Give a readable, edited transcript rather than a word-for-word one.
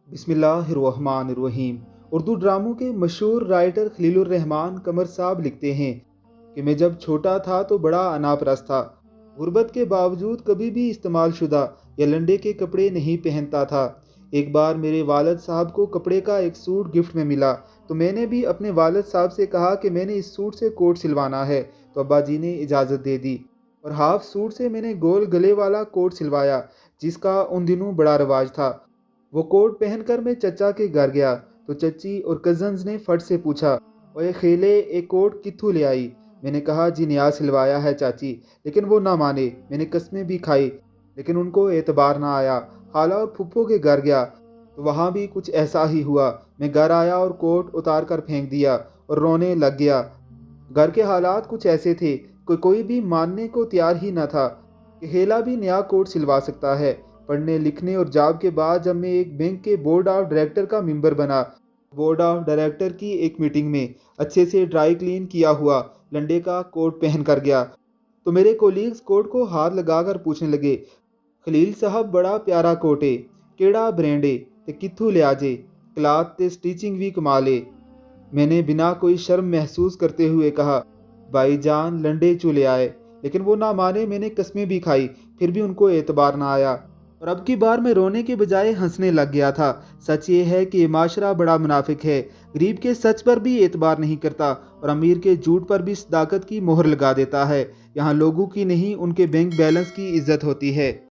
बिस्मिल्लाहिर्रहमानिर्रहीम। उर्दू ड्रामों के मशहूर राइटर खलीलुर रहमान कमर साहब लिखते हैं कि मैं जब छोटा था तो बड़ा अनापरस्त था। गुर्बत के बावजूद कभी भी इस्तेमाल शुदा या लंडे के कपड़े नहीं पहनता था। एक बार मेरे वालिद साहब को कपड़े का एक सूट गिफ्ट में मिला, तो मैंने भी अपने वालिद साहब से कहा कि मैंने इस सूट से कोट सिलवाना है। तो अब्बा जी ने इजाज़त दे दी और हाफ सूट से मैंने गोल गले वाला कोट सिलवाया, जिसका उन दिनों बड़ा रिवाज था। वो कोट पहनकर मैं चचा के घर गया तो चची और कज़न्स ने फट से पूछा, ओए खेले एक कोट कित्थू ले आई। मैंने कहा जी नया सिलवाया है चाची, लेकिन वो ना माने। मैंने कस्में भी खाई, लेकिन उनको एतबार ना आया। खाला और फुप्पो के घर गया तो वहाँ भी कुछ ऐसा ही हुआ। मैं घर आया और कोट उतार कर फेंक दिया और रोने लग गया। घर के हालात कुछ ऐसे थे कि कोई भी मानने को तैयार ही न था कि हेला भी नया कोट सिलवा सकता है। पढ़ने लिखने और जॉब के बाद जब मैं एक बैंक के बोर्ड ऑफ डायरेक्टर का मेंबर बना, बोर्ड ऑफ डायरेक्टर की एक मीटिंग में अच्छे से ड्राई क्लीन किया हुआ लंडे का कोट पहन कर गया तो मेरे कोलीग्स कोट को हाथ लगाकर पूछने लगे, खलील साहब बड़ा प्यारा कोट है, केड़ा ब्रांड है ते कित्थू लिया जे, क्लाथ ते स्टिचिंग भी कमाल है। मैंने बिना कोई शर्म महसूस करते हुए कहा, भाईजान लंडे चू ले आए, लेकिन वो ना माने। मैंने कस्में भी खाई, फिर भी उनको एतबार ना आया और अब की बार मैं रोने के बजाय हंसने लग गया था। सच ये है कि ये माशरा बड़ा मुनाफिक है, गरीब के सच पर भी एतबार नहीं करता और अमीर के झूठ पर भी सदाकत की मोहर लगा देता है। यहाँ लोगों की नहीं, उनके बैंक बैलेंस की इज्जत होती है।